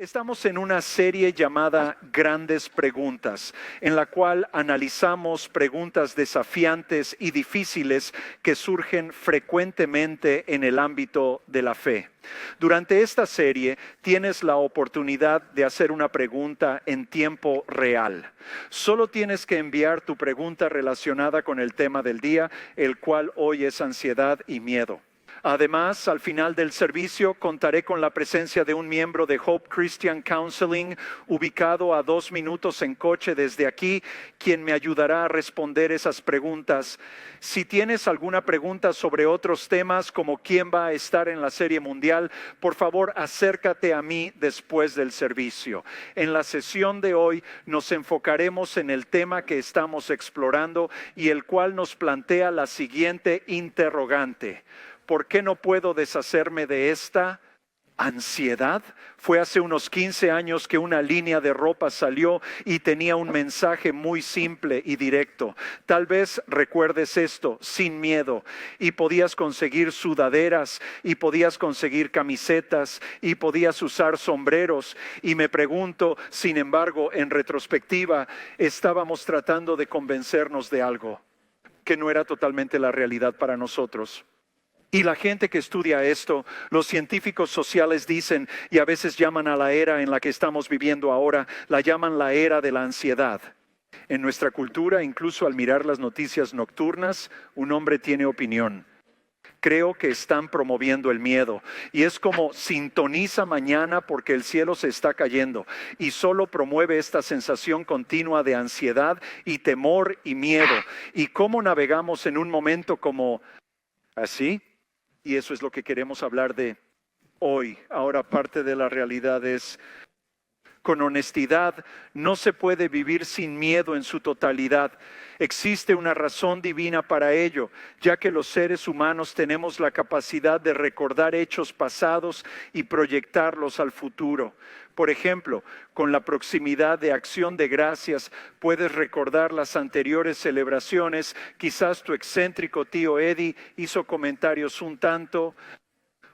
Estamos en una serie llamada Grandes Preguntas, en la cual analizamos preguntas desafiantes y difíciles que surgen frecuentemente en el ámbito de la fe. Durante esta serie tienes la oportunidad de hacer una pregunta en tiempo real. Solo tienes que enviar tu pregunta relacionada con el tema del día, el cual hoy es ansiedad y miedo. Además, al final del servicio contaré con la presencia de un miembro de Hope Christian Counseling ubicado a 2 minutos en coche desde aquí, quien me ayudará a responder esas preguntas. Si tienes alguna pregunta sobre otros temas como quién va a estar en la Serie Mundial, por favor acércate a mí después del servicio. En la sesión de hoy nos enfocaremos en el tema que estamos explorando y el cual nos plantea la siguiente interrogante: ¿por qué no puedo deshacerme de esta ansiedad? Fue hace unos 15 años que una línea de ropa salió y tenía un mensaje muy simple y directo. Tal vez recuerdes esto: sin miedo. Y podías conseguir sudaderas, y podías conseguir camisetas, y podías usar sombreros. Y me pregunto, sin embargo, en retrospectiva, estábamos tratando de convencernos de algo que no era totalmente la realidad para nosotros. Y la gente que estudia esto, los científicos sociales dicen, y a veces llaman a la era en la que estamos viviendo ahora, la llaman la era de la ansiedad. En nuestra cultura, incluso al mirar las noticias nocturnas, un hombre tiene opinión. Creo que están promoviendo el miedo. Y es como sintoniza mañana porque el cielo se está cayendo. Y solo promueve esta sensación continua de ansiedad y temor y miedo. ¿Y cómo navegamos en un momento como así? Y eso es lo que queremos hablar de hoy. Ahora, parte de la realidad es, con honestidad, no se puede vivir sin miedo en su totalidad. Existe una razón divina para ello, ya que los seres humanos tenemos la capacidad de recordar hechos pasados y proyectarlos al futuro. Por ejemplo, con la proximidad de Acción de Gracias, puedes recordar las anteriores celebraciones. Quizás tu excéntrico tío Eddie hizo comentarios un tanto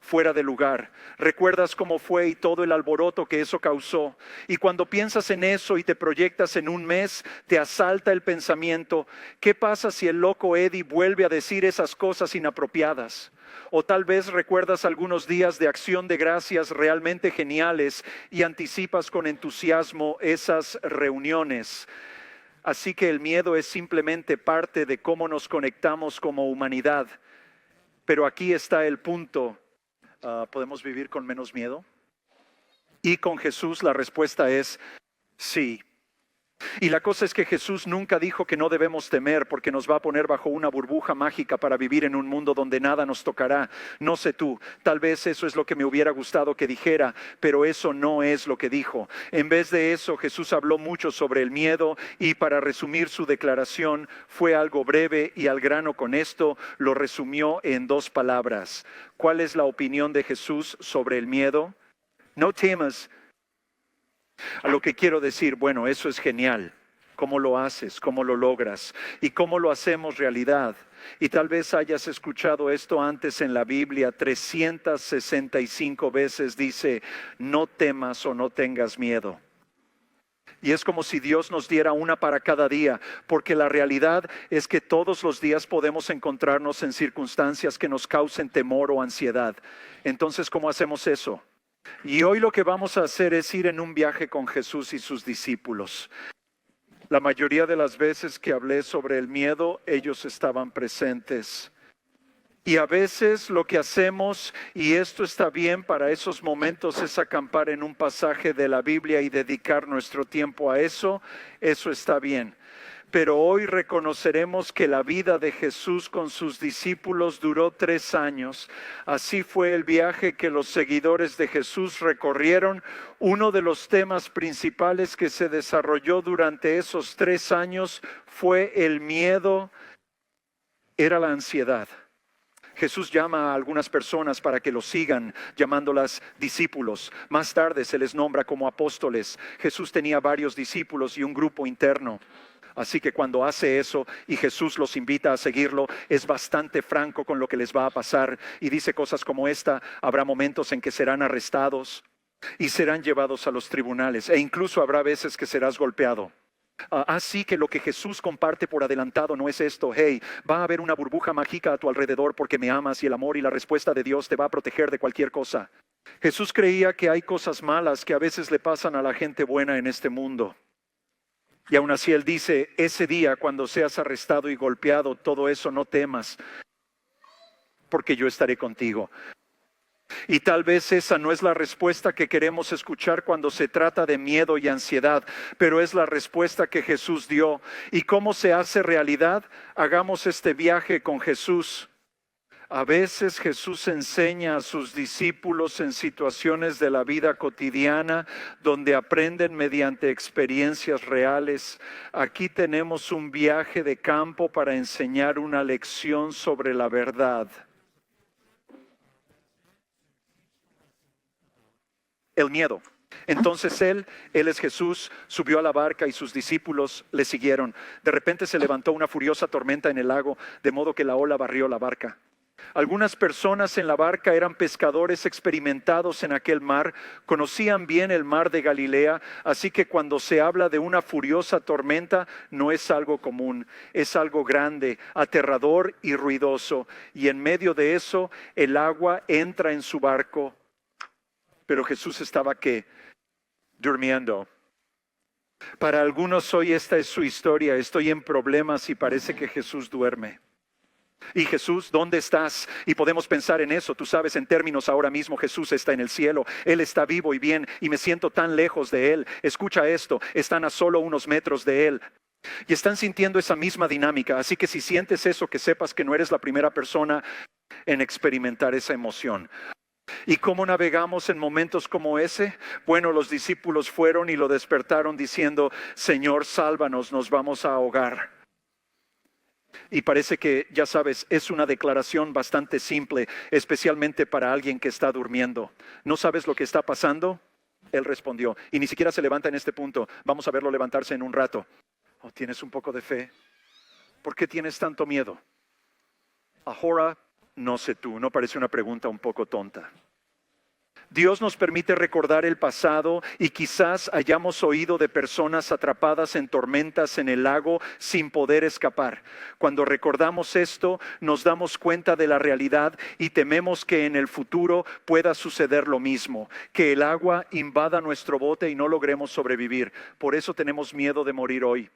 fuera de lugar. Recuerdas cómo fue y todo el alboroto que eso causó. Y cuando piensas en eso y te proyectas en un mes, te asalta el pensamiento: ¿qué pasa si el loco Eddie vuelve a decir esas cosas inapropiadas? O tal vez recuerdas algunos días de Acción de Gracias realmente geniales y anticipas con entusiasmo esas reuniones. Así que el miedo es simplemente parte de cómo nos conectamos como humanidad. Pero aquí está el punto: ¿podemos vivir con menos miedo? Y con Jesús la respuesta es sí. Y la cosa es que Jesús nunca dijo que no debemos temer porque nos va a poner bajo una burbuja mágica para vivir en un mundo donde nada nos tocará. No sé tú, tal vez eso es lo que me hubiera gustado que dijera, pero eso no es lo que dijo. En vez de eso, Jesús habló mucho sobre el miedo y, para resumir su declaración, fue algo breve y al grano. Con esto lo resumió en 2 palabras. ¿Cuál es la opinión de Jesús sobre el miedo? No temas. A lo que quiero decir, bueno, eso es genial. ¿Cómo lo haces? ¿Cómo lo logras? ¿Y cómo lo hacemos realidad? Y tal vez hayas escuchado esto antes en la Biblia. 365 veces dice: no temas o no tengas miedo. Y es como si Dios nos diera una para cada día, porque la realidad es que todos los días podemos encontrarnos en circunstancias que nos causen temor o ansiedad. Entonces, ¿cómo hacemos eso? Y hoy lo que vamos a hacer es ir en un viaje con Jesús y sus discípulos. La mayoría de las veces que hablé sobre el miedo, ellos estaban presentes. Y a veces lo que hacemos, y esto está bien para esos momentos, es acampar en un pasaje de la Biblia y dedicar nuestro tiempo a eso. Eso está bien. Pero hoy reconoceremos que la vida de Jesús con sus discípulos duró 3 años. Así fue el viaje que los seguidores de Jesús recorrieron. Uno de los temas principales que se desarrolló durante esos 3 años fue el miedo, era la ansiedad. Jesús llama a algunas personas para que lo sigan, llamándolas discípulos. Más tarde se les nombra como apóstoles. Jesús tenía varios discípulos y un grupo interno. Así que cuando hace eso y Jesús los invita a seguirlo, es bastante franco con lo que les va a pasar y dice cosas como esta: habrá momentos en que serán arrestados, y serán llevados a los tribunales, e incluso habrá veces que serás golpeado. Así que lo que Jesús comparte por adelantado no es esto: hey, va a haber una burbuja mágica a tu alrededor porque me amas y el amor y la respuesta de Dios te va a proteger de cualquier cosa. Jesús creía que hay cosas malas que a veces le pasan a la gente buena en este mundo. Y aún así Él dice: ese día cuando seas arrestado y golpeado, todo eso no temas, porque yo estaré contigo. Y tal vez esa no es la respuesta que queremos escuchar cuando se trata de miedo y ansiedad, pero es la respuesta que Jesús dio. ¿Y cómo se hace realidad? Hagamos este viaje con Jesús. A veces Jesús enseña a sus discípulos en situaciones de la vida cotidiana donde aprenden mediante experiencias reales. Aquí tenemos un viaje de campo para enseñar una lección sobre la verdad. El miedo. Entonces él es Jesús, subió a la barca y sus discípulos le siguieron. De repente se levantó una furiosa tormenta en el lago, de modo que la ola barrió la barca. Algunas personas en la barca eran pescadores experimentados en aquel mar, conocían bien el mar de Galilea, así que cuando se habla de una furiosa tormenta no es algo común, es algo grande, aterrador y ruidoso. Y en medio de eso el agua entra en su barco. Pero Jesús estaba ¿qué? Durmiendo. Para algunos hoy esta es su historia. Estoy en problemas y parece que Jesús duerme. Y Jesús, ¿dónde estás? Y podemos pensar en eso. Tú sabes, en términos ahora mismo, Jesús está en el cielo. Él está vivo y bien y me siento tan lejos de Él. Escucha esto, están a solo unos metros de Él. Y están sintiendo esa misma dinámica. Así que si sientes eso, que sepas que no eres la primera persona en experimentar esa emoción. ¿Y cómo navegamos en momentos como ese? Bueno, los discípulos fueron y lo despertaron diciendo: Señor, sálvanos, nos vamos a ahogar. Y parece que, ya sabes, es una declaración bastante simple, especialmente para alguien que está durmiendo. ¿No sabes lo que está pasando? Él respondió, y ni siquiera se levanta en este punto. Vamos a verlo levantarse en un rato. Oh, ¿tienes un poco de fe? ¿Por qué tienes tanto miedo? Ahora, no sé tú, ¿no parece una pregunta un poco tonta? Dios nos permite recordar el pasado y quizás hayamos oído de personas atrapadas en tormentas en el lago sin poder escapar. Cuando recordamos esto, nos damos cuenta de la realidad y tememos que en el futuro pueda suceder lo mismo, que el agua invada nuestro bote y no logremos sobrevivir. Por eso tenemos miedo de morir hoy.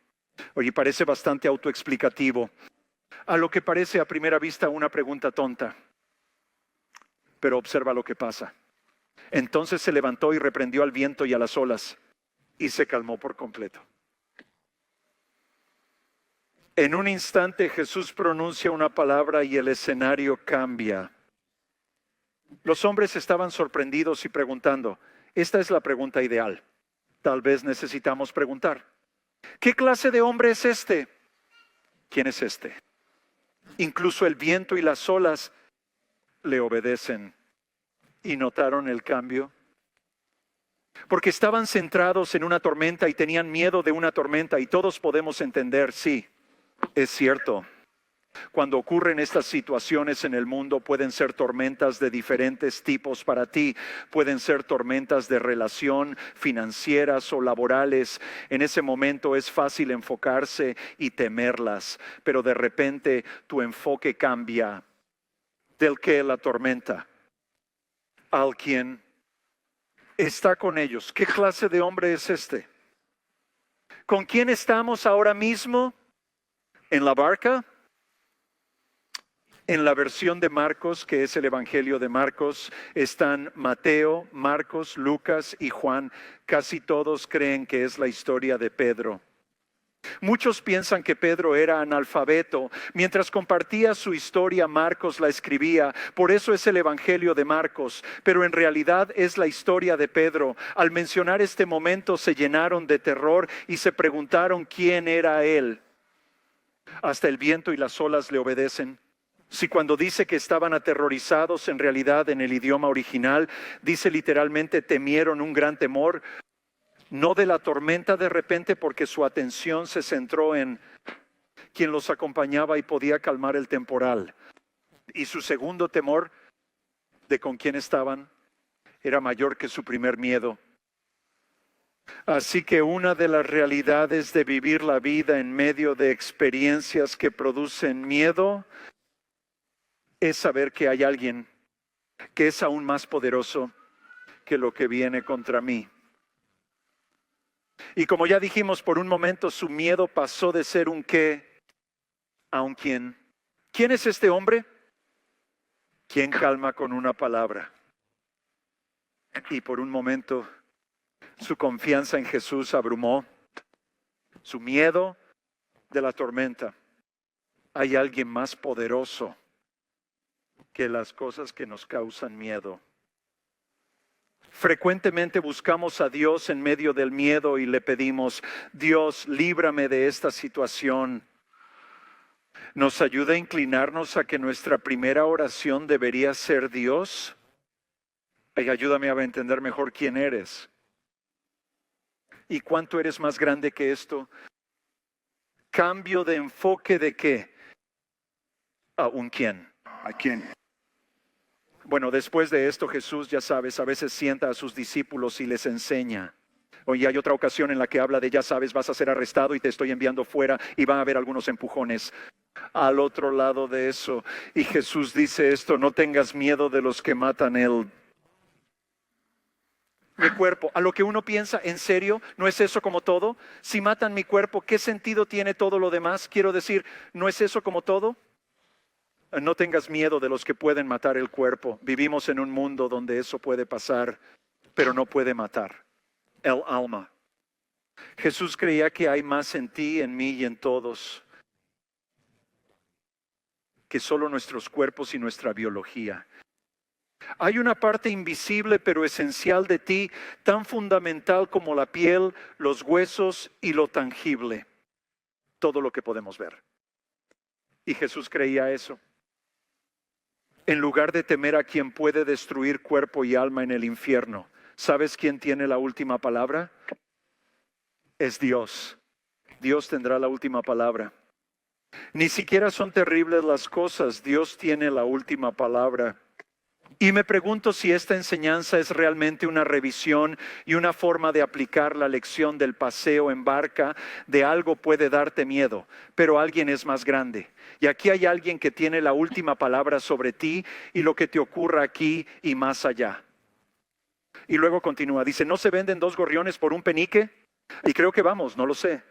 Oye, parece bastante autoexplicativo. A lo que parece a primera vista una pregunta tonta. Pero observa lo que pasa. Entonces se levantó y reprendió al viento y a las olas, y se calmó por completo. En un instante Jesús pronuncia una palabra y el escenario cambia. Los hombres estaban sorprendidos y preguntando. Esta es la pregunta ideal. Tal vez necesitamos preguntar. ¿Qué clase de hombre es este? ¿Quién es este? Incluso el viento y las olas le obedecen. ¿Y notaron el cambio? Porque estaban centrados en una tormenta y tenían miedo de una tormenta, y todos podemos entender, sí, es cierto. Cuando ocurren estas situaciones en el mundo pueden ser tormentas de diferentes tipos para ti. Pueden ser tormentas de relación, financieras o laborales. En ese momento es fácil enfocarse y temerlas, pero de repente tu enfoque cambia. ¿Del qué la tormenta? Al quien está con ellos. ¿Qué clase de hombre es este? ¿Con quién estamos ahora mismo? ¿En la barca? En la versión de Marcos, que es el Evangelio de Marcos, están Mateo, Marcos, Lucas y Juan. Casi todos creen que es la historia de Pedro. Muchos piensan que Pedro era analfabeto. Mientras compartía su historia, Marcos la escribía. Por eso es el Evangelio de Marcos. Pero en realidad es la historia de Pedro. Al mencionar este momento se llenaron de terror y se preguntaron quién era él. Hasta el viento y las olas le obedecen. Si cuando dice que estaban aterrorizados, en realidad en el idioma original dice literalmente temieron un gran temor. No de la tormenta de repente, porque su atención se centró en quien los acompañaba y podía calmar el temporal. Y su segundo temor de con quién estaban era mayor que su primer miedo. Así que una de las realidades de vivir la vida en medio de experiencias que producen miedo es saber que hay alguien que es aún más poderoso que lo que viene contra mí. Y como ya dijimos, por un momento su miedo pasó de ser un qué a un quién. ¿Quién es este hombre? ¿Quién calma con una palabra? Y por un momento su confianza en Jesús abrumó su miedo de la tormenta. Hay alguien más poderoso que las cosas que nos causan miedo. Frecuentemente buscamos a Dios en medio del miedo y le pedimos: Dios, líbrame de esta situación. ¿Nos ayuda a inclinarnos a que nuestra primera oración debería ser Dios? Ay, ayúdame a entender mejor quién eres. ¿Y cuánto eres más grande que esto? Cambio de enfoque ¿de qué? A un quién. ¿A quién? Bueno, después de esto Jesús, ya sabes, a veces sienta a sus discípulos y les enseña. Oye, hay otra ocasión en la que habla de, ya sabes, vas a ser arrestado y te estoy enviando fuera y van a haber algunos empujones al otro lado de eso. Y Jesús dice esto: no tengas miedo de los que matan mi cuerpo. A lo que uno piensa, ¿en serio? ¿No es eso como todo? Si matan mi cuerpo, ¿qué sentido tiene todo lo demás? Quiero decir, ¿no es eso como todo? No tengas miedo de los que pueden matar el cuerpo. Vivimos en un mundo donde eso puede pasar, pero no puede matar el alma. Jesús creía que hay más en ti, en mí y en todos que solo nuestros cuerpos y nuestra biología. Hay una parte invisible pero esencial de ti, tan fundamental como la piel, los huesos y lo tangible. Todo lo que podemos ver. Y Jesús creía eso. En lugar de temer a quien puede destruir cuerpo y alma en el infierno, ¿sabes quién tiene la última palabra? Es Dios. Dios tendrá la última palabra. Ni siquiera son terribles las cosas, Dios tiene la última palabra. Y me pregunto si esta enseñanza es realmente una revisión y una forma de aplicar la lección del paseo en barca. De algo puede darte miedo, pero alguien es más grande. Y aquí hay alguien que tiene la última palabra sobre ti y lo que te ocurra aquí y más allá. Y luego continúa, dice, ¿no se venden 2 gorriones por un penique? Y creo que vamos, no lo sé.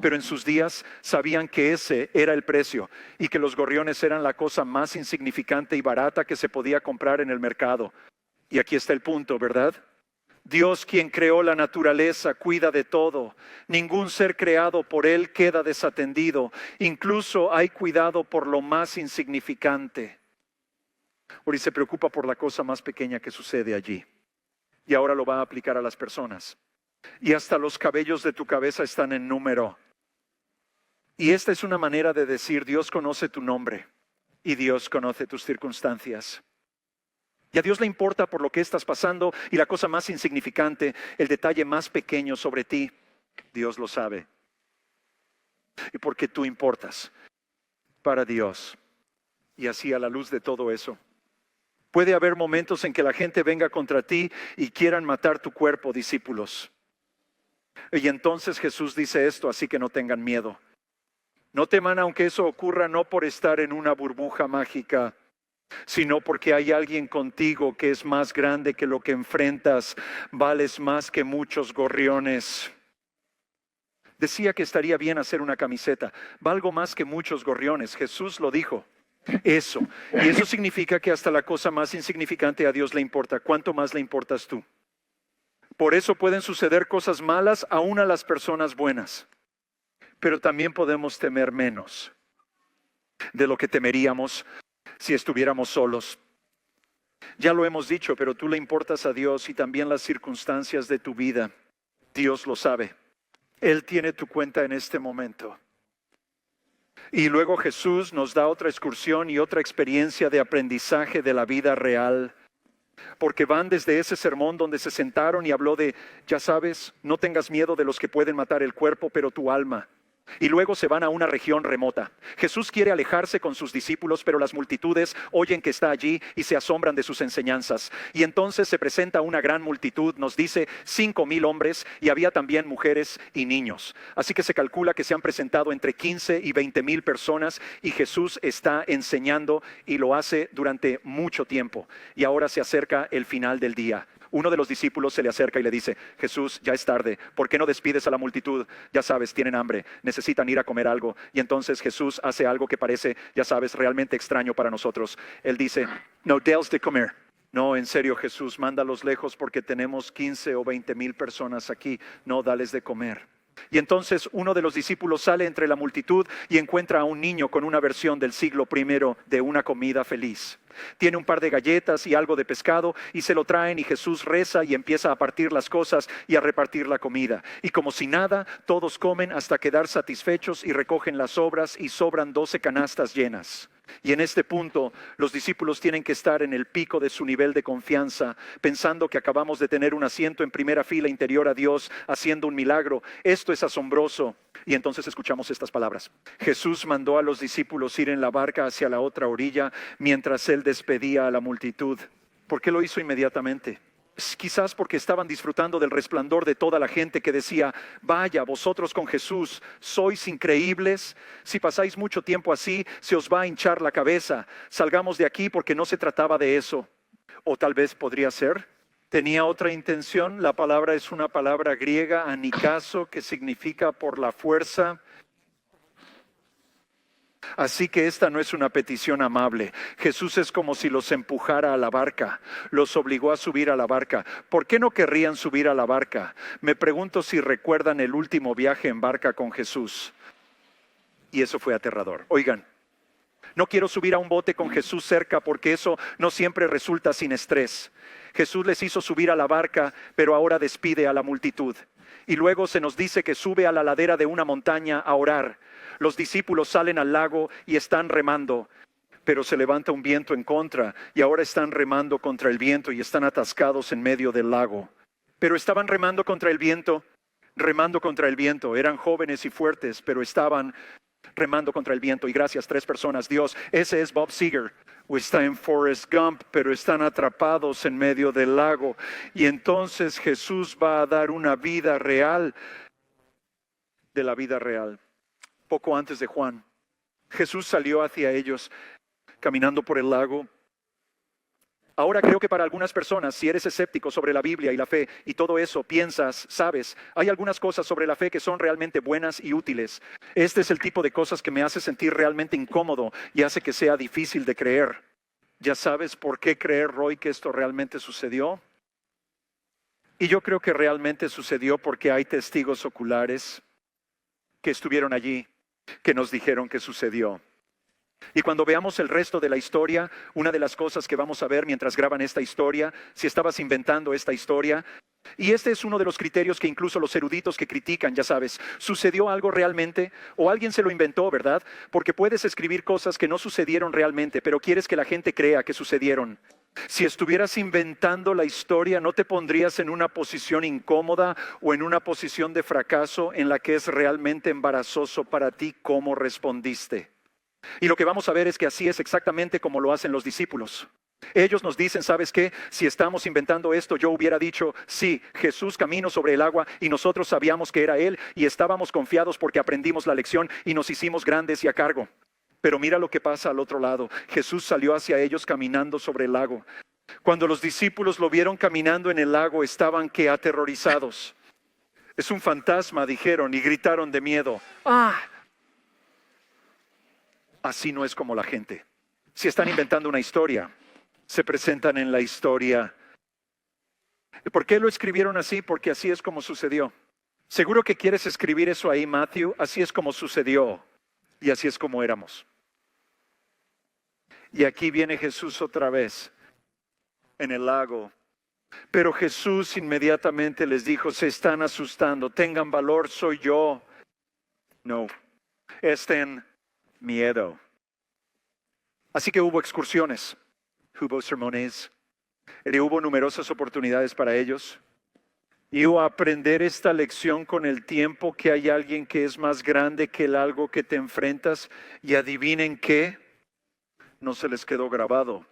Pero en sus días sabían que ese era el precio y que los gorriones eran la cosa más insignificante y barata que se podía comprar en el mercado. Y aquí está el punto, ¿verdad? Dios, quien creó la naturaleza, cuida de todo. Ningún ser creado por Él queda desatendido. Incluso hay cuidado por lo más insignificante. Ori se preocupa por la cosa más pequeña que sucede allí. Y ahora lo va a aplicar a las personas. Y hasta los cabellos de tu cabeza están en número. Y esta es una manera de decir: Dios conoce tu nombre y Dios conoce tus circunstancias. Y a Dios le importa por lo que estás pasando y la cosa más insignificante, el detalle más pequeño sobre ti, Dios lo sabe. Y porque tú importas para Dios. Y así, a la luz de todo eso, puede haber momentos en que la gente venga contra ti y quieran matar tu cuerpo, discípulos. Y entonces Jesús dice esto: así que no tengan miedo. No teman aunque eso ocurra, no por estar en una burbuja mágica, sino porque hay alguien contigo que es más grande que lo que enfrentas. Vales más que muchos gorriones. Decía que estaría bien hacer una camiseta: valgo más que muchos gorriones. Jesús lo dijo. Eso. Y eso significa que hasta la cosa más insignificante a Dios le importa. ¿Cuánto más le importas tú? Por eso pueden suceder cosas malas aún a las personas buenas. Pero también podemos temer menos de lo que temeríamos si estuviéramos solos. Ya lo hemos dicho, pero tú le importas a Dios y también las circunstancias de tu vida. Dios lo sabe. Él tiene tu cuenta en este momento. Y luego Jesús nos da otra excursión y otra experiencia de aprendizaje de la vida real. Porque van desde ese sermón donde se sentaron y habló de, ya sabes, no tengas miedo de los que pueden matar el cuerpo, pero tu alma. Y luego se van a una región remota. Jesús quiere alejarse con sus discípulos, pero las multitudes oyen que está allí y se asombran de sus enseñanzas. Y entonces se presenta una gran multitud, nos dice 5,000 hombres, y había también mujeres y niños. Así que se calcula que se han presentado entre 15 y 20,000 personas, y Jesús está enseñando y lo hace durante mucho tiempo. Y ahora se acerca el final del día. Uno de los discípulos se le acerca y le dice: Jesús, ya es tarde, ¿por qué no despides a la multitud? Ya sabes, tienen hambre, necesitan ir a comer algo. Y entonces Jesús hace algo que parece, ya sabes, realmente extraño para nosotros. Él dice: no, deles de comer. No, en serio, Jesús, mándalos lejos porque tenemos 15 o 20,000 personas aquí. No, dales de comer. Y entonces uno de los discípulos sale entre la multitud y encuentra a un niño con una versión del siglo I de una comida feliz. Tiene un par de galletas y algo de pescado y se lo traen, y Jesús reza y empieza a partir las cosas y a repartir la comida. Y como si nada, todos comen hasta quedar satisfechos y recogen las sobras, y sobran 12 canastas llenas. Y en este punto los discípulos tienen que estar en el pico de su nivel de confianza, pensando que acabamos de tener un asiento en primera fila interior a Dios haciendo un milagro. Esto es asombroso. Y entonces escuchamos estas palabras: Jesús mandó a los discípulos ir en la barca hacia la otra orilla mientras Él despedía a la multitud. ¿Por qué lo hizo inmediatamente? Quizás porque estaban disfrutando del resplandor de toda la gente que decía: vaya, vosotros con Jesús sois increíbles. Si pasáis mucho tiempo así, se os va a hinchar la cabeza. Salgamos de aquí, porque no se trataba de eso. O tal vez podría ser, tenía otra intención. La palabra es una palabra griega, anikazo, que significa por la fuerza. Así que esta no es una petición amable. Jesús es como si los empujara a la barca, los obligó a subir a la barca. ¿Por qué no querrían subir a la barca? Me pregunto si recuerdan el último viaje en barca con Jesús. Y eso fue aterrador. Oigan, no quiero subir a un bote con Jesús cerca, porque eso no siempre resulta sin estrés. Jesús les hizo subir a la barca, pero ahora despide a la multitud. Y luego se nos dice que sube a la ladera de una montaña a orar. Los discípulos salen al lago y están remando, pero se levanta un viento en contra, y ahora están remando contra el viento y están atascados en medio del lago. Pero estaban remando contra el viento. Eran jóvenes y fuertes, pero estaban remando contra el viento. Y gracias, 3 personas. Dios, ese es Bob Seger. O está en Forrest Gump, pero están atrapados en medio del lago. Y entonces Jesús va a dar una vida real de la vida real. Poco antes de Juan, Jesús salió hacia ellos caminando por el lago. Ahora creo que para algunas personas, si eres escéptico sobre la Biblia y la fe y todo eso, piensas, sabes, hay algunas cosas sobre la fe que son realmente buenas y útiles. Este es el tipo de cosas que me hace sentir realmente incómodo y hace que sea difícil de creer. ¿Ya sabes por qué creer, Roy, que esto realmente sucedió? Y yo creo que realmente sucedió porque hay testigos oculares que estuvieron allí, que nos dijeron que sucedió. Y cuando veamos el resto de la historia, una de las cosas que vamos a ver mientras graban esta historia, si estabas inventando esta historia, y este es uno de los criterios que incluso los eruditos que critican, ya sabes, ¿sucedió algo realmente? ¿O alguien se lo inventó, verdad? Porque puedes escribir cosas que no sucedieron realmente, pero quieres que la gente crea que sucedieron. Si estuvieras inventando la historia, ¿no te pondrías en una posición incómoda o en una posición de fracaso en la que es realmente embarazoso para ti cómo respondiste? Y lo que vamos a ver es que así es exactamente como lo hacen los discípulos. Ellos nos dicen, ¿sabes qué? Si estamos inventando esto, yo hubiera dicho, sí, Jesús caminó sobre el agua y nosotros sabíamos que era Él y estábamos confiados porque aprendimos la lección y nos hicimos grandes y a cargo. Pero mira lo que pasa al otro lado. Jesús salió hacia ellos caminando sobre el lago. Cuando los discípulos lo vieron caminando en el lago, estaban que aterrorizados. Es un fantasma, dijeron, y gritaron de miedo. ¡Ah! Así no es como la gente. Si están inventando una historia, se presentan en la historia. ¿Por qué lo escribieron así? Porque así es como sucedió. Seguro que quieres escribir eso ahí, Matthew. Así es como sucedió y así es como éramos. Y aquí viene Jesús otra vez en el lago. Pero Jesús inmediatamente les dijo, se están asustando, tengan valor, soy yo. No, estén miedo. Así que hubo excursiones, hubo sermones, hubo numerosas oportunidades para ellos. Y o aprender esta lección con el tiempo, que hay alguien que es más grande que el algo que te enfrentas, y adivinen qué, no se les quedó grabado.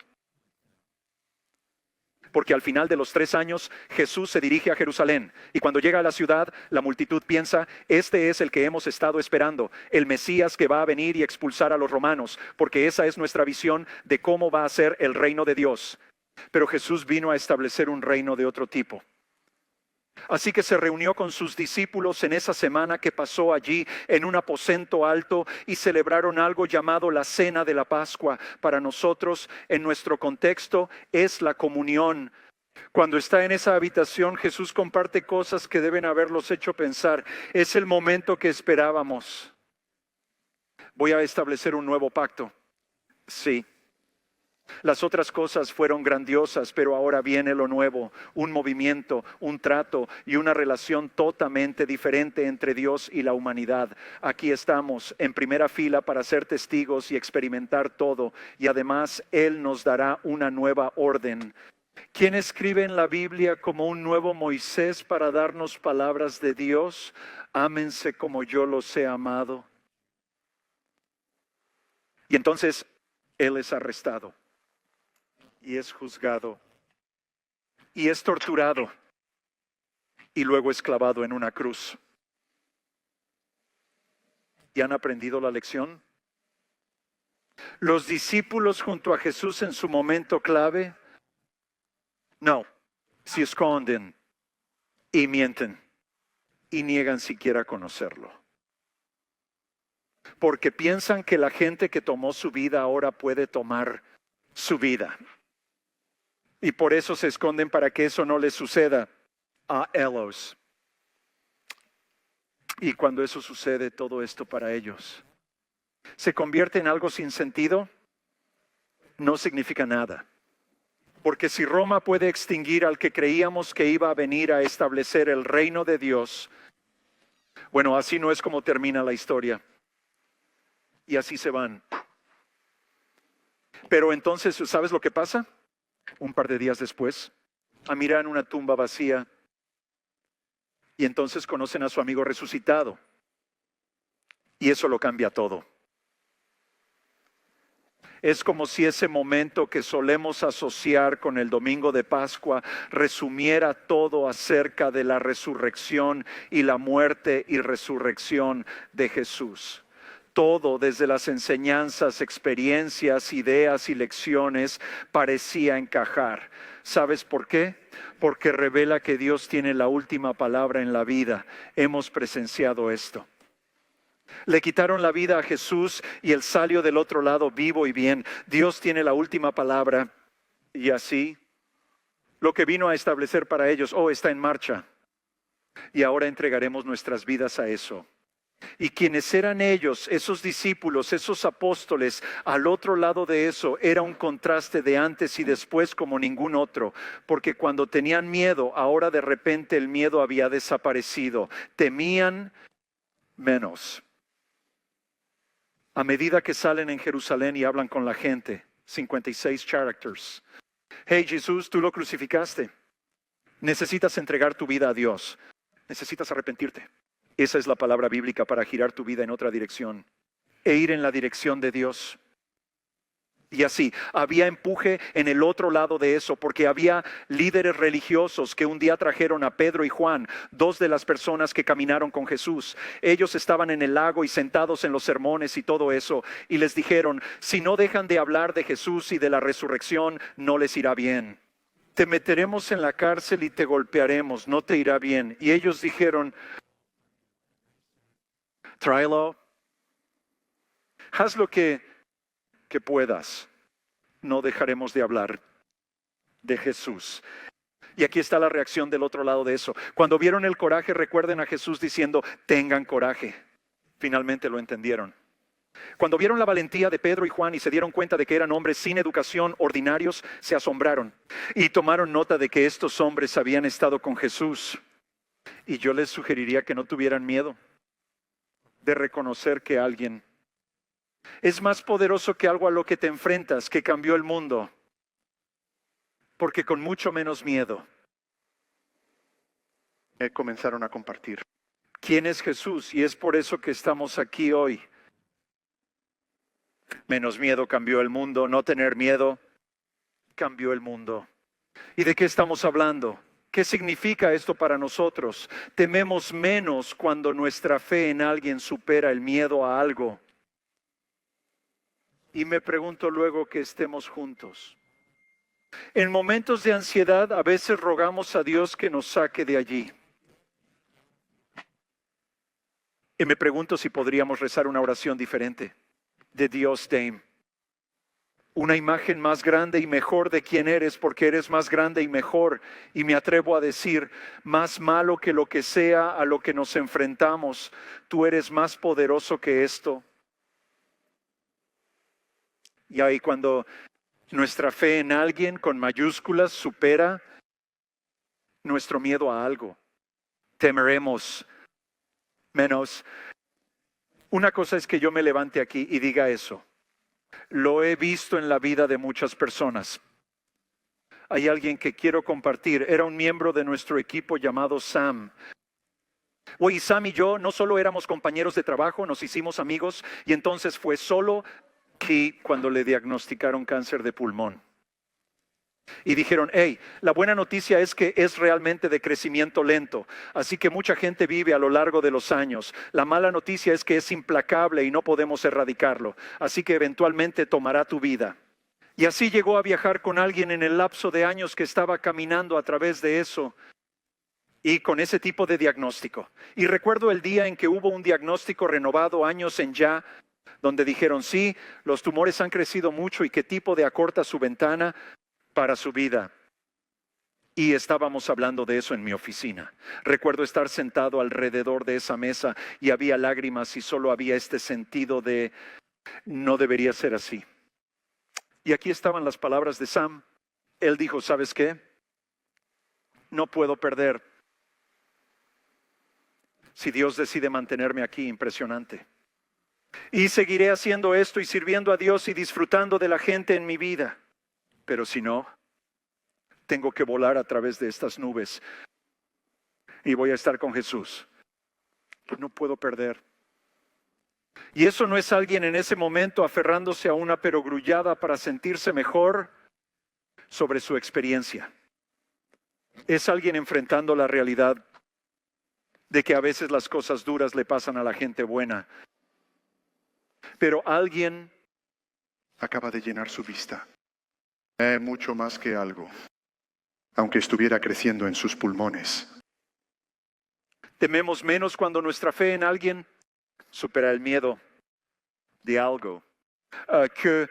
Porque al final de los 3 años Jesús se dirige a Jerusalén, y cuando llega a la ciudad, la multitud piensa: este es el que hemos estado esperando, el Mesías que va a venir y expulsar a los romanos, porque esa es nuestra visión de cómo va a ser el reino de Dios. Pero Jesús vino a establecer un reino de otro tipo. Así que se reunió con sus discípulos en esa semana que pasó allí en un aposento alto, y celebraron algo llamado la Cena de la Pascua. Para nosotros, en nuestro contexto, es la comunión. Cuando está en esa habitación, Jesús comparte cosas que deben haberlos hecho pensar: es el momento que esperábamos. Voy a establecer un nuevo pacto. Sí. Las otras cosas fueron grandiosas, pero ahora viene lo nuevo, un movimiento, un trato y una relación totalmente diferente entre Dios y la humanidad. Aquí estamos en primera fila para ser testigos y experimentar todo, y además Él nos dará una nueva orden. ¿Quién escribe en la Biblia como un nuevo Moisés para darnos palabras de Dios? Ámense como yo los he amado. Y entonces Él es arrestado. Y es juzgado, y es torturado, y luego es clavado en una cruz. ¿Y han aprendido la lección? ¿Los discípulos junto a Jesús en su momento clave? No, se esconden y mienten y niegan siquiera conocerlo. Porque piensan que la gente que tomó su vida ahora puede tomar su vida. Y por eso se esconden, para que eso no les suceda a ellos. Y cuando eso sucede, todo esto para ellos se convierte en algo sin sentido, no significa nada. Porque si Roma puede extinguir al que creíamos que iba a venir a establecer el reino de Dios, bueno, así no es como termina la historia. Y así se van. Pero entonces, ¿sabes lo que pasa? Un par de días después, miran una tumba vacía, y entonces conocen a su amigo resucitado, y eso lo cambia todo. Es como si ese momento que solemos asociar con el domingo de Pascua resumiera todo acerca de la resurrección y la muerte y resurrección de Jesús. Todo, desde las enseñanzas, experiencias, ideas y lecciones, parecía encajar. ¿Sabes por qué? Porque revela que Dios tiene la última palabra en la vida. Hemos presenciado esto. Le quitaron la vida a Jesús y Él salió del otro lado vivo y bien. Dios tiene la última palabra, y así lo que vino a establecer para ellos, está en marcha. Y ahora entregaremos nuestras vidas a eso. Y quienes eran ellos, esos discípulos, esos apóstoles, al otro lado de eso, era un contraste de antes y después como ningún otro. Porque cuando tenían miedo, ahora de repente el miedo había desaparecido. Temían menos. A medida que salen en Jerusalén y hablan con la gente, 56 characters. Hey Jesús, tú lo crucificaste. Necesitas entregar tu vida a Dios. Necesitas arrepentirte. Esa es la palabra bíblica para girar tu vida en otra dirección e ir en la dirección de Dios. Y así, había empuje en el otro lado de eso, porque había líderes religiosos que un día trajeron a Pedro y Juan, 2 de las personas que caminaron con Jesús. Ellos estaban en el lago y sentados en los sermones y todo eso, y les dijeron: si no dejan de hablar de Jesús y de la resurrección, no les irá bien. Te meteremos en la cárcel y te golpearemos, no te irá bien. Y ellos dijeron: tráelo, haz lo que puedas, no dejaremos de hablar de Jesús. Y aquí está la reacción del otro lado de eso. Cuando vieron el coraje, recuerden a Jesús diciendo: tengan coraje. Finalmente lo entendieron. Cuando vieron la valentía de Pedro y Juan y se dieron cuenta de que eran hombres sin educación, ordinarios, se asombraron y tomaron nota de que estos hombres habían estado con Jesús. Y yo les sugeriría que no tuvieran miedo de reconocer que alguien es más poderoso que algo a lo que te enfrentas, que cambió el mundo. Porque con mucho menos miedo comenzaron a compartir. ¿Quién es Jesús? Y es por eso que estamos aquí hoy. Menos miedo cambió el mundo, no tener miedo cambió el mundo. ¿Y de qué estamos hablando? ¿Qué significa esto para nosotros? Tememos menos cuando nuestra fe en alguien supera el miedo a algo. Y me pregunto luego que estemos juntos. En momentos de ansiedad a veces rogamos a Dios que nos saque de allí. Y me pregunto si podríamos rezar una oración diferente de Dios, Dame. Una imagen más grande y mejor de quién eres, porque eres más grande y mejor. Y me atrevo a decir, más malo que lo que sea a lo que nos enfrentamos, tú eres más poderoso que esto. Y ahí cuando nuestra fe en alguien con mayúsculas supera nuestro miedo a algo, temeremos menos. Una cosa es que yo me levante aquí y diga eso. Lo he visto en la vida de muchas personas. Hay alguien que quiero compartir. Era un miembro de nuestro equipo llamado Sam. Hoy Sam y yo no solo éramos compañeros de trabajo, nos hicimos amigos y entonces fue solo que cuando le diagnosticaron cáncer de pulmón. Y dijeron, hey, la buena noticia es que es realmente de crecimiento lento, así que mucha gente vive a lo largo de los años. La mala noticia es que es implacable y no podemos erradicarlo, así que eventualmente tomará tu vida. Y así llegó a viajar con alguien en el lapso de años que estaba caminando a través de eso y con ese tipo de diagnóstico. Y recuerdo el día en que hubo un diagnóstico renovado años en ya, donde dijeron, sí, los tumores han crecido mucho y qué tipo de acorta su ventana para su vida. Y estábamos hablando de eso en mi oficina. Recuerdo estar sentado alrededor de esa mesa y había lágrimas y solo había este sentido de no debería ser así. Y aquí estaban las palabras de Sam. Él dijo, ¿sabes qué? No puedo perder. Si Dios decide mantenerme aquí, impresionante. Y seguiré haciendo esto y sirviendo a Dios y disfrutando de la gente en mi vida. Pero si no, tengo que volar a través de estas nubes y voy a estar con Jesús. No puedo perder. Y eso no es alguien en ese momento aferrándose a una perogrullada para sentirse mejor sobre su experiencia. Es alguien enfrentando la realidad de que a veces las cosas duras le pasan a la gente buena. Pero alguien Acaba de llenar su vista. Mucho más que algo, aunque estuviera creciendo en sus pulmones. tememos menos cuando nuestra fe en alguien supera el miedo de algo. Que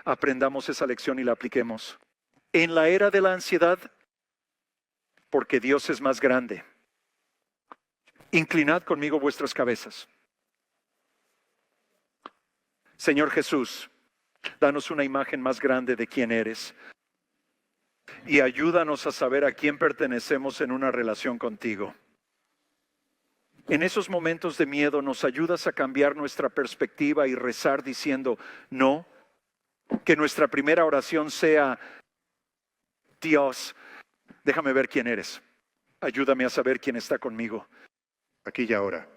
aprendamos esa lección y la apliquemos. En la era de la ansiedad, porque Dios es más grande. Inclinad conmigo vuestras cabezas. Señor Jesús, danos una imagen más grande de quién eres y ayúdanos a saber a quién pertenecemos en una relación contigo. En esos momentos de miedo nos ayudas a cambiar nuestra perspectiva y rezar diciendo, no, que nuestra primera oración sea, Dios, déjame ver quién eres. Ayúdame a saber quién está conmigo. Aquí y ahora.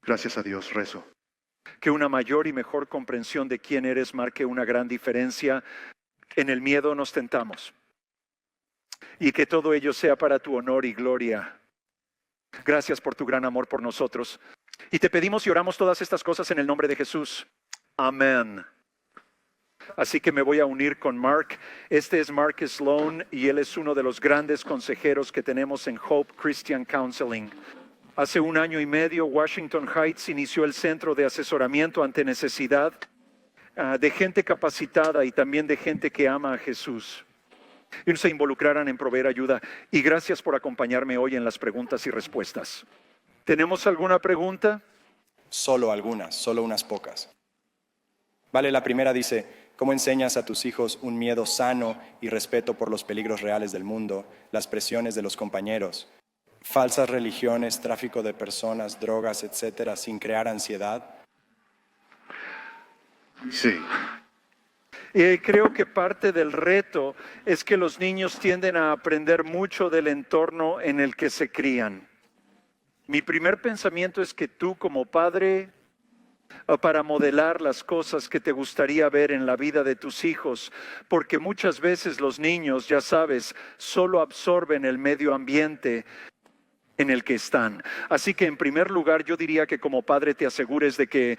Gracias a Dios, rezo. Que una mayor y mejor comprensión de quién eres marque una gran diferencia. En el miedo nos tentamos. Y que todo ello sea para tu honor y gloria. Gracias por tu gran amor por nosotros. Y te pedimos y oramos todas estas cosas en el nombre de Jesús. Amén. Así que me voy a unir con Mark. Este es Mark Sloan y él es uno de los grandes consejeros que tenemos en Hope Christian Counseling. Hace 1 año y medio, Washington Heights inició el centro de asesoramiento ante necesidad de gente capacitada y también de gente que ama a Jesús. Y se involucraran en proveer ayuda. Y gracias por acompañarme hoy en las preguntas y respuestas. ¿Tenemos alguna pregunta? Solo algunas, solo unas pocas. Vale, la primera dice, ¿cómo enseñas a tus hijos un miedo sano y respeto por los peligros reales del mundo, las presiones de los compañeros, falsas religiones, tráfico de personas, drogas, etcétera, sin crear ansiedad? Sí. Creo que parte del reto es que los niños tienden a aprender mucho del entorno en el que se crían. Mi primer pensamiento es que tú como padre, para modelar las cosas que te gustaría ver en la vida de tus hijos, porque muchas veces los niños, ya sabes, solo absorben el medio ambiente en el que están. Así que en primer lugar yo diría que como padre te asegures de que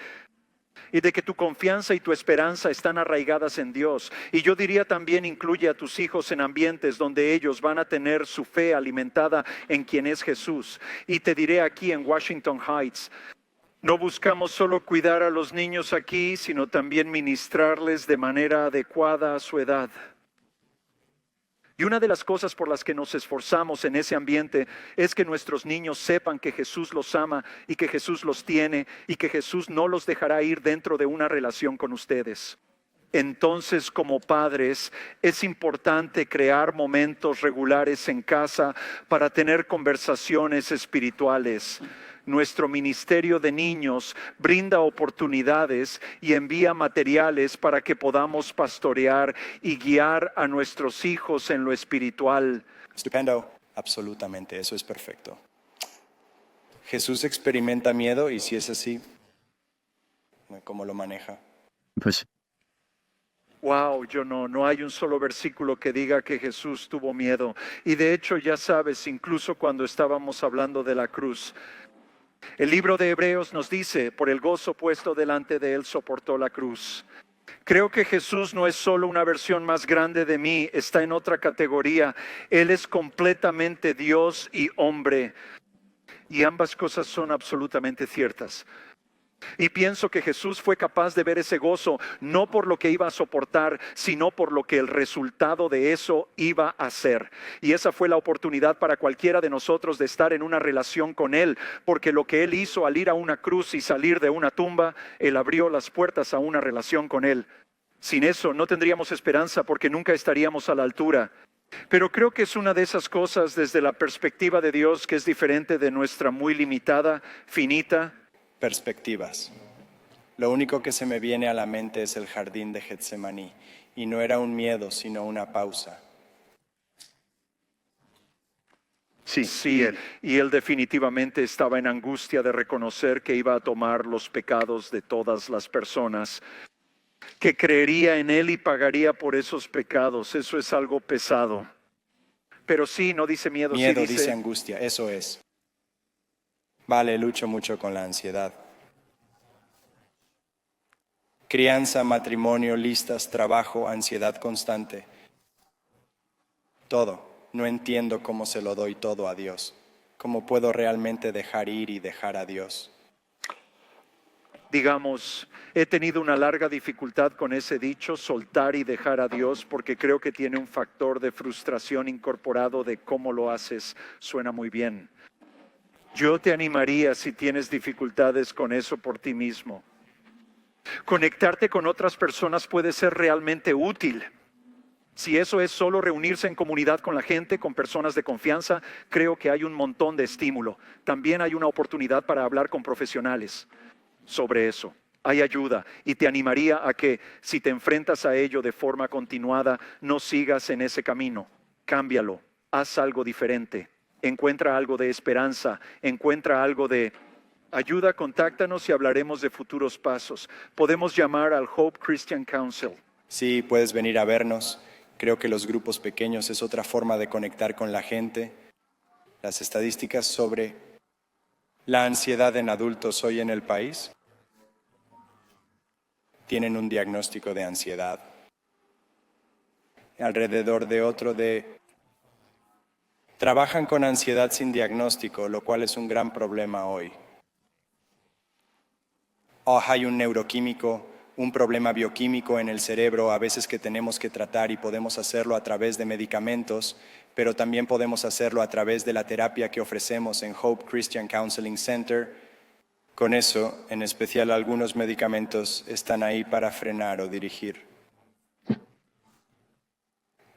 tu confianza y tu esperanza están arraigadas en Dios. Y yo diría también incluye a tus hijos en ambientes donde ellos van a tener su fe alimentada en quien es Jesús. Y te diré aquí en Washington Heights, no buscamos solo cuidar a los niños aquí, sino también ministrarles de manera adecuada a su edad. Y una de las cosas por las que nos esforzamos en ese ambiente es que nuestros niños sepan que Jesús los ama y que Jesús los tiene y que Jesús no los dejará ir dentro de una relación con ustedes. Entonces, como padres, es importante crear momentos regulares en casa para tener conversaciones espirituales. Nuestro ministerio de niños brinda oportunidades y envía materiales para que podamos pastorear y guiar a nuestros hijos en lo espiritual. Estupendo, absolutamente, eso es perfecto. Jesús experimenta miedo y si es así, ¿cómo lo maneja? Pues Wow, no hay un solo versículo que diga que Jesús tuvo miedo. Y de hecho, ya sabes, incluso cuando estábamos hablando de la cruz, el libro de Hebreos nos dice, por el gozo puesto delante de él soportó la cruz. Creo que Jesús no es solo una versión más grande de mí, está en otra categoría. Él es completamente Dios y hombre. Y ambas cosas son absolutamente ciertas. Y pienso que Jesús fue capaz de ver ese gozo, no por lo que iba a soportar, sino por lo que el resultado de eso iba a ser. Y esa fue la oportunidad para cualquiera de nosotros de estar en una relación con Él, porque lo que Él hizo al ir a una cruz y salir de una tumba, Él abrió las puertas a una relación con Él. Sin eso no tendríamos esperanza porque nunca estaríamos a la altura. Pero creo que es una de esas cosas desde la perspectiva de Dios que es diferente de nuestra muy limitada, finita Perspectivas. Lo único que se me viene a la mente es el jardín de Getsemaní, y no era un miedo, sino una pausa. Sí, y él definitivamente estaba en angustia de reconocer que iba a tomar los pecados de todas las personas, que creería en él y pagaría por esos pecados. Eso es algo pesado. Pero sí, no dice miedo, Miedo sí dice angustia, eso es. Vale, lucho mucho con la ansiedad. Crianza, matrimonio, listas, trabajo, ansiedad constante. Todo. No entiendo cómo se lo doy todo a Dios. ¿Cómo puedo realmente dejar ir y dejar a Dios? Digamos, he tenido una larga dificultad con ese dicho, soltar y dejar a Dios, porque creo que tiene un factor de frustración incorporado de cómo lo haces. Suena muy bien. Yo te animaría, si tienes dificultades con eso por ti mismo. Conectarte con otras personas puede ser realmente útil. Si eso es solo reunirse en comunidad con la gente, con personas de confianza, creo que hay un montón de estímulo. También hay una oportunidad para hablar con profesionales sobre eso. Hay ayuda y te animaría a que si te enfrentas a ello de forma continuada, no sigas en ese camino. Cámbialo, haz algo diferente. Encuentra algo de esperanza, encuentra algo de ayuda, contáctanos y hablaremos de futuros pasos. Podemos llamar al Hope Christian Council. Sí, puedes venir a vernos. Creo que los grupos pequeños es otra forma de conectar con la gente. Las estadísticas sobre la ansiedad en adultos hoy en el país tienen un diagnóstico de ansiedad. Alrededor de otro de trabajan con ansiedad sin diagnóstico, lo cual es un gran problema hoy. Hay un neuroquímico, un problema bioquímico en el cerebro, a veces que tenemos que tratar y podemos hacerlo a través de medicamentos, pero también podemos hacerlo a través de la terapia que ofrecemos en Hope Christian Counseling Center. Con eso, en especial algunos medicamentos están ahí para frenar o dirigir.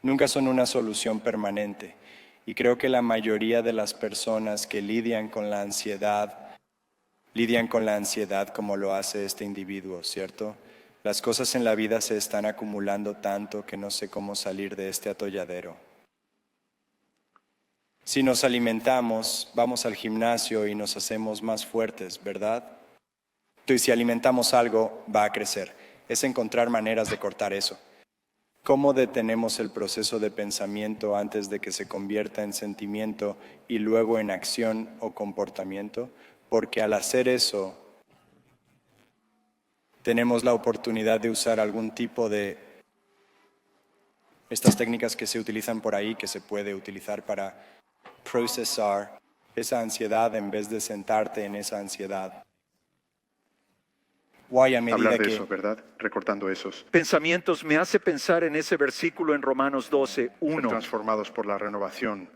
Nunca son una solución permanente. Y creo que la mayoría de las personas que lidian con la ansiedad como lo hace este individuo, ¿cierto? Las cosas en la vida se están acumulando tanto que no sé cómo salir de este atolladero. Si nos alimentamos, vamos al gimnasio y nos hacemos más fuertes, ¿verdad? Y si alimentamos algo, va a crecer. Es encontrar maneras de cortar eso. ¿Cómo detenemos el proceso de pensamiento antes de que se convierta en sentimiento y luego en acción o comportamiento? Porque al hacer eso, tenemos la oportunidad de usar algún tipo de estas técnicas que se utilizan por ahí, que se puede utilizar para procesar esa ansiedad en vez de sentarte en esa ansiedad. Guay, a medida Hablar de que eso, ¿verdad? Recortando esos. Pensamientos me hace pensar en ese versículo en Romanos 12, Ser 1. transformados por la renovación.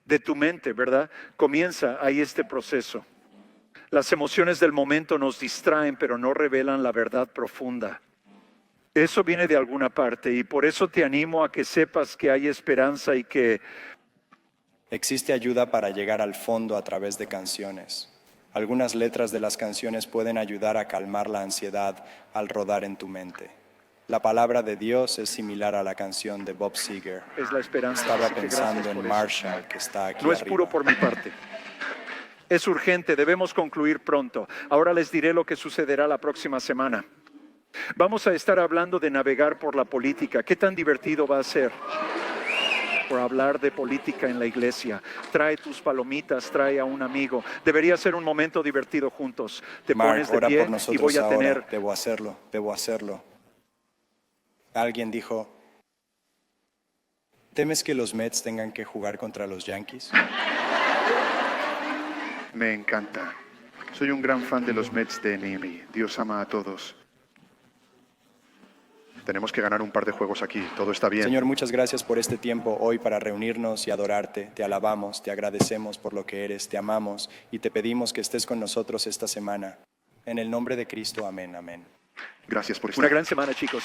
De tu mente, ¿verdad? Comienza ahí este proceso. Las emociones del momento nos distraen, pero no revelan la verdad profunda. Eso viene de alguna parte y por eso te animo a que sepas que hay esperanza y que existe ayuda para llegar al fondo a través de canciones. Algunas letras de las canciones pueden ayudar a calmar la ansiedad al rodar en tu mente. La palabra de Dios es similar a la canción de Bob Seger. es la esperanza. Estaba Así que gracias pensando en por eso. Marshall, que está aquí No es arriba. puro por mi parte. Es urgente, debemos concluir pronto. Ahora les diré lo que sucederá la próxima semana. Vamos a estar hablando de navegar por la política. ¿Qué tan divertido va a ser? Por hablar de política en la iglesia. Trae tus palomitas, trae a un amigo. Debería ser un momento divertido juntos. Te Mark, pones de ora pie por y nosotros voy a ahora. tener... Debo hacerlo. Alguien dijo, ¿temes que los Mets tengan que jugar contra los Yankees? Me encanta. Soy un gran fan de los Mets de Miami. Dios ama a todos. Tenemos que ganar un par de juegos aquí. Todo está bien. Señor, muchas gracias por este tiempo hoy para reunirnos y adorarte. Te alabamos, te agradecemos por lo que eres, te amamos y te pedimos que estés con nosotros esta semana. En el nombre de Cristo, amén, amén. Gracias por estar Una gran semana, chicos.